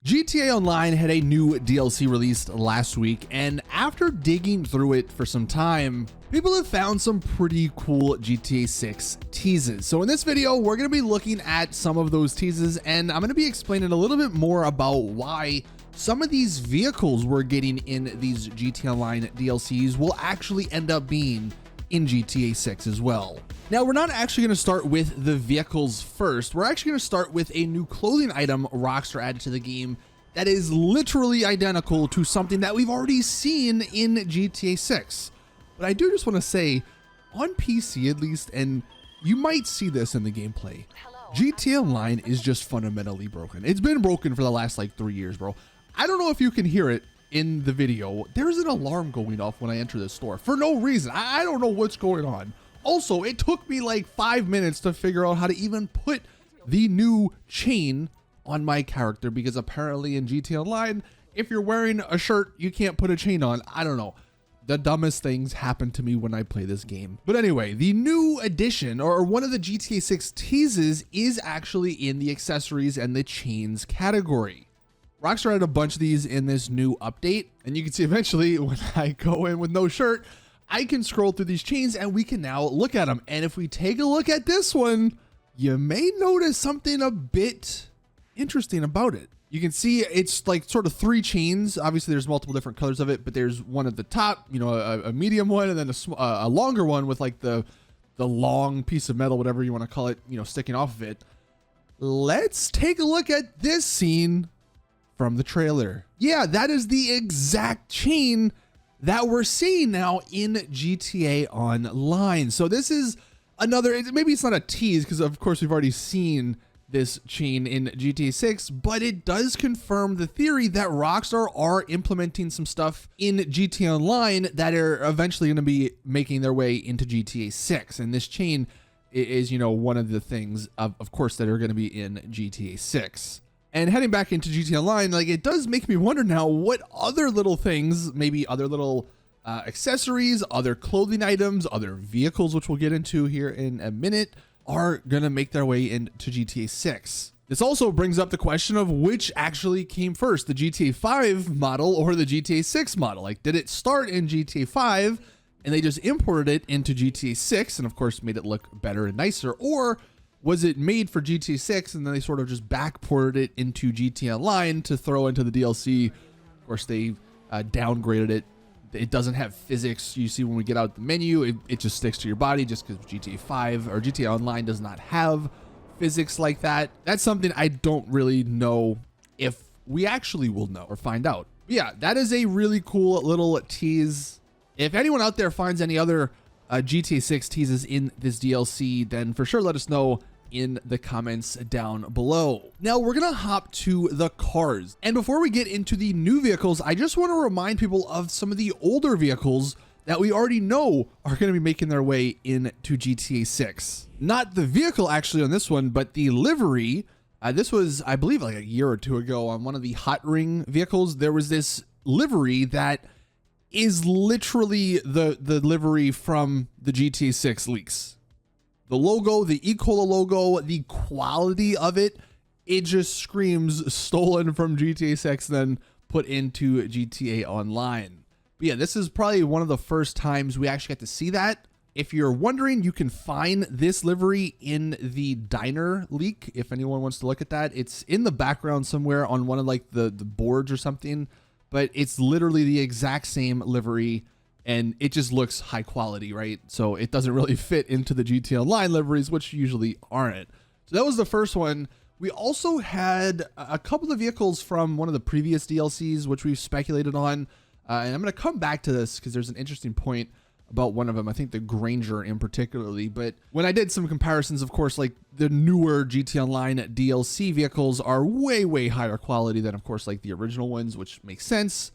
GTA Online had a new DLC released last week, and after digging through it for some time, people have found some pretty cool GTA 6 teases. So in this video, we're going to be looking at some of those teases, and I'm going to be explaining a little bit more about why some of these vehicles we're getting in these GTA Online DLCs will actually end up being in GTA 6 as well. Now, we're not actually going to start with the vehicles first. We're actually going to start with a new clothing item Rockstar added to the game that is literally identical to something that we've already seen in GTA 6. But I do just want to say, on PC at least, and you might see this in the gameplay, GTA Online is just fundamentally broken. It's been broken for the last like 3 years, bro. I don't know if you can hear it in the video. There's an alarm going off when I enter the store for no reason. I don't know what's going on. Also, it took me like 5 minutes to figure out how to even put the new chain on my character, because apparently in GTA Online, if you're wearing a shirt, you can't put a chain on. I don't know. The dumbest things happen to me when I play this game. But anyway, the new addition, or one of the GTA 6 teases, is actually in the accessories and the chains category. Rockstar had a bunch of these in this new update, and you can see eventually when I go in with no shirt, I can scroll through these chains and we can now look at them. And if we take a look at this one, you may notice something a bit interesting about it. You can see it's like sort of 3 chains. Obviously there's multiple different colors of it, but there's one at the top, you know, a medium one, and then a longer one with like the long piece of metal, whatever you want to call it, you know, sticking off of it. Let's take a look at this scene from the trailer. Yeah, that is the exact chain that we're seeing now in GTA Online. So this is another, maybe it's not a tease because of course we've already seen this chain in GTA 6, but it does confirm the theory that Rockstar are implementing some stuff in GTA Online that are eventually going to be making their way into GTA 6. And this chain is, you know, one of the things of course that are going to be in GTA 6. And heading back into GTA Online, like, it does make me wonder now what other little things, maybe other little accessories, other clothing items, other vehicles, which we'll get into here in a minute, are gonna make their way into GTA 6. This also brings up the question of which actually came first, the GTA 5 model or the GTA 6 model. Like, did it start in GTA 5 and they just imported it into GTA 6 and of course made it look better and nicer, or was it made for GTA 6 and then they sort of just backported it into GTA Online to throw into the DLC? Of course, they downgraded it. It doesn't have physics. You see when we get out the menu, it just sticks to your body just because GTA 5 or GTA Online does not have physics like that. That's something I don't really know if we actually will know or find out. But yeah, that is a really cool little tease. If anyone out there finds any other GTA 6 teases in this DLC, then for sure let us know in the comments down below. Now we're gonna hop to the cars, and before we get into the new vehicles, I just want to remind people of some of the older vehicles that we already know are going to be making their way into GTA 6. Not the vehicle actually on this one, but the livery. This was, I believe, like a year or two ago on one of the Hot Ring vehicles. There was this livery that is literally the livery from the GTA 6 leaks. The logo, the E-Cola logo, the quality of it, it just screams stolen from GTA 6, then put into GTA Online. But yeah, this is probably one of the first times we actually get to see that. If you're wondering, you can find this livery in the diner leak. If anyone wants to look at that, it's in the background somewhere on one of like the boards or something, but it's literally the exact same livery. And it just looks high quality, right? So it doesn't really fit into the GTA Online liveries, which usually aren't. So that was the first one. We also had a couple of vehicles from one of the previous DLCs, which we've speculated on. And I'm going to come back to this because there's an interesting point about one of them. I think the Granger in particularly. But when I did some comparisons, of course, like the newer GTA Online DLC vehicles are way, way higher quality than, of course, like the original ones, which makes sense.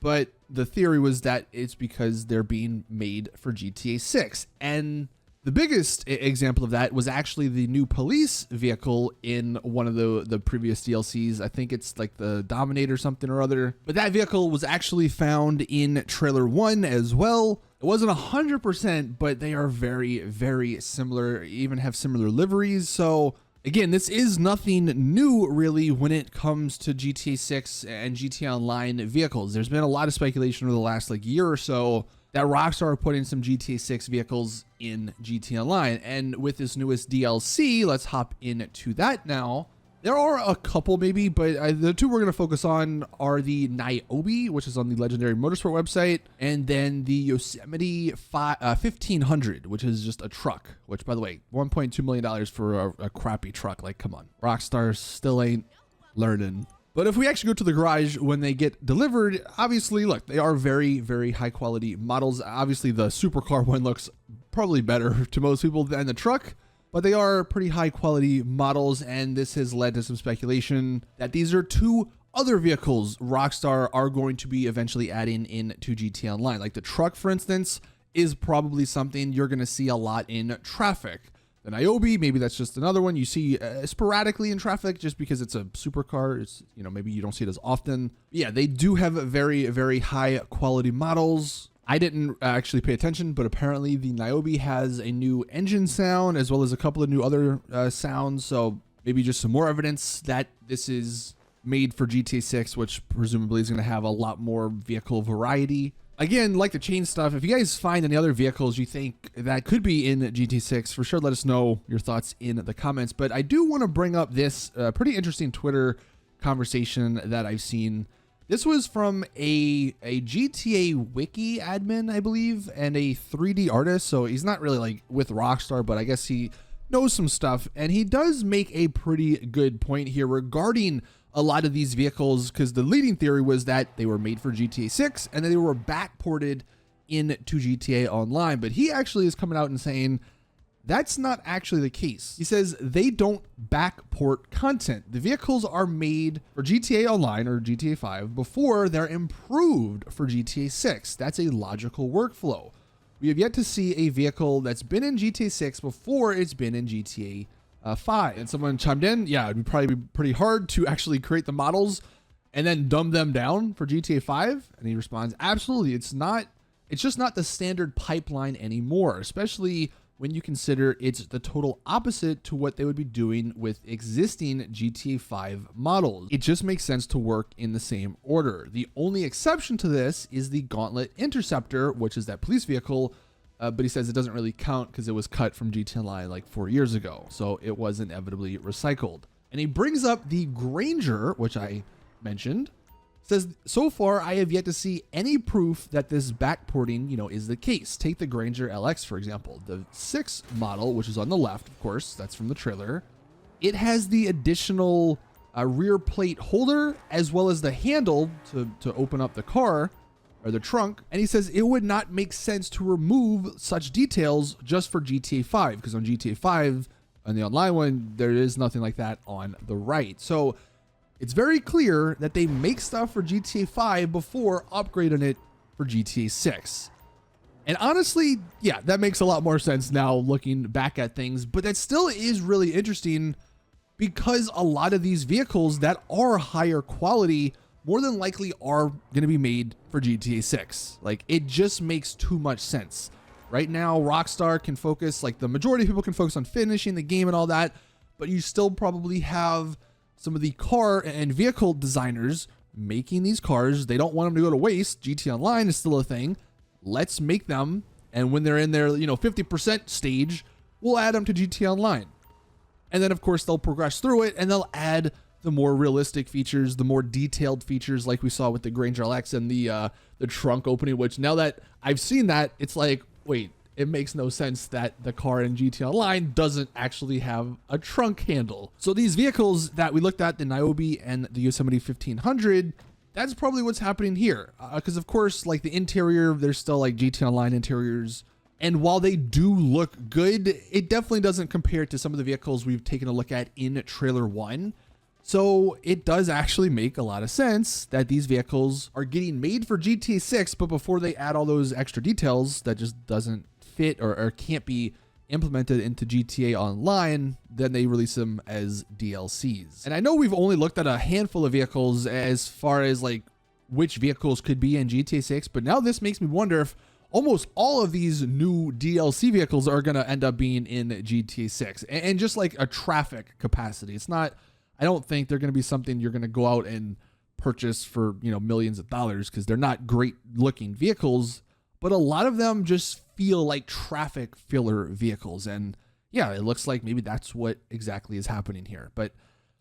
But the theory was that it's because they're being made for GTA 6. And the biggest example of that was actually the new police vehicle in one of the previous DLCs. I think it's like the Dominator something or other. But that vehicle was actually found in trailer 1 as well. It wasn't 100%, but they are very, very similar, even have similar liveries. So Again, this is nothing new really when it comes to GTA 6 and GTA Online vehicles. There's been a lot of speculation over the last year or so that Rockstar are putting some GTA 6 vehicles in GTA Online. And with this newest DLC, let's hop into that now. There are a couple maybe, but the two we're going to focus on are the Niobe, which is on the Legendary Motorsport website, and then the Yosemite 1500, which is just a truck, which, by the way, $1.2 million for a crappy truck. Like, come on. Rockstar still ain't learning. But if we actually go to the garage when they get delivered, obviously, look, they are very, very high quality models. Obviously, the supercar one looks probably better to most people than the truck, but they are pretty high quality models, and this has led to some speculation that these are two other vehicles Rockstar are going to be eventually adding into GTA Online. Like the truck, for instance, is probably something you're going to see a lot in traffic. The Niobe, maybe that's just another one you see sporadically in traffic just because it's a supercar. It's, you know, maybe you don't see it as often. Yeah, they do have very, very high quality models. I didn't actually pay attention, but apparently the Niobe has a new engine sound as well as a couple of new other sounds. So maybe just some more evidence that this is made for GTA 6, which presumably is going to have a lot more vehicle variety. Again, like the chain stuff, if you guys find any other vehicles you think that could be in GTA 6, for sure let us know your thoughts in the comments. But I do want to bring up this pretty interesting Twitter conversation that I've seen. This was from a GTA wiki admin, I believe, and a 3D artist. So he's not really with Rockstar, but I guess he knows some stuff. And he does make a pretty good point here regarding a lot of these vehicles, because the leading theory was that they were made for GTA 6 and then they were backported into GTA Online. But he actually is coming out and saying that's not actually the case. He says they don't backport content. The vehicles are made for GTA Online or GTA 5 before they're improved for GTA 6. That's a logical workflow. We have yet to see a vehicle that's been in GTA 6 before it's been in GTA 5. And someone chimed in, yeah, it'd probably be pretty hard to actually create the models and then dumb them down for GTA 5. And he responds, absolutely, it's just not the standard pipeline anymore, especially when you consider it's the total opposite to what they would be doing with existing GTA 5 models. It just makes sense to work in the same order. The only exception to this is the Gauntlet Interceptor, which is that police vehicle, but he says it doesn't really count because it was cut from GTA Online 4 years ago, so it was inevitably recycled. And he brings up the Granger, which I mentioned. Says, so far, I have yet to see any proof that this backporting, is the case. Take the Granger LX, for example. The 6 model, which is on the left, of course, that's from the trailer. It has the additional rear plate holder as well as the handle to open up the car or the trunk. And he says it would not make sense to remove such details just for GTA 5, because on GTA 5, on the online one, there is nothing like that on the right. So it's very clear that they make stuff for GTA 5 before upgrading it for GTA 6. And honestly, yeah, that makes a lot more sense now looking back at things, but that still is really interesting because a lot of these vehicles that are higher quality more than likely are going to be made for GTA 6. It just makes too much sense. Right now, Rockstar can focus, the majority of people can focus on finishing the game and all that, but you still probably have some of the car and vehicle designers making these cars. They don't want them to go to waste. GTA Online is still a thing. Let's make them. And when they're in their, 50% stage, we'll add them to GTA Online. And then, of course, they'll progress through it and they'll add the more realistic features, the more detailed features like we saw with the Granger LX and the trunk opening, which now that I've seen that, it's wait, it makes no sense that the car in GTA Online doesn't actually have a trunk handle. So these vehicles that we looked at, the Niobe and the Yosemite 1500, that's probably what's happening here. Because of course, the interior, there's still GTA Online interiors. And while they do look good, it definitely doesn't compare to some of the vehicles we've taken a look at in trailer 1. So it does actually make a lot of sense that these vehicles are getting made for GTA 6, but before they add all those extra details that just doesn't fit or can't be implemented into GTA Online, then they release them as DLCs. And I know we've only looked at a handful of vehicles as far as which vehicles could be in GTA 6, but now this makes me wonder if almost all of these new DLC vehicles are going to end up being in GTA 6, and just like a traffic capacity. It's not, I don't think they're going to be something you're going to go out and purchase for, you know, millions of dollars, because they're not great looking vehicles, but a lot of them just feel like traffic filler vehicles. And yeah, it looks like maybe that's what exactly is happening here. But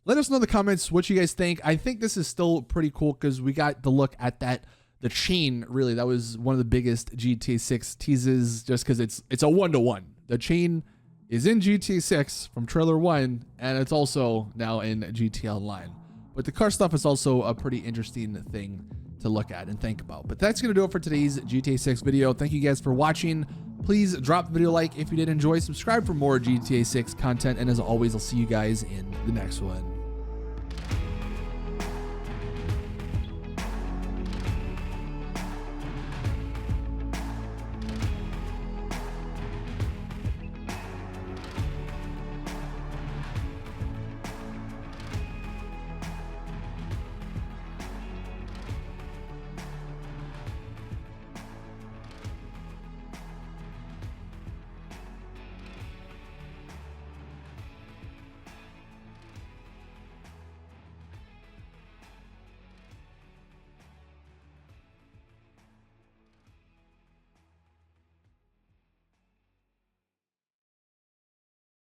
let us know in the comments what you guys think. I think this is still pretty cool because we got the look at the chain. Really, that was one of the biggest GTA 6 teases, just because it's a 1-to-1. The chain is in GTA 6 from trailer 1, and it's also now in GTA Online. But the car stuff is also a pretty interesting thing to look at and think about. But that's going to do it for today's GTA 6 video. Thank you guys for watching. Please drop the video a like if you did enjoy. Subscribe for more GTA 6 content. And as always, I'll see you guys in the next one.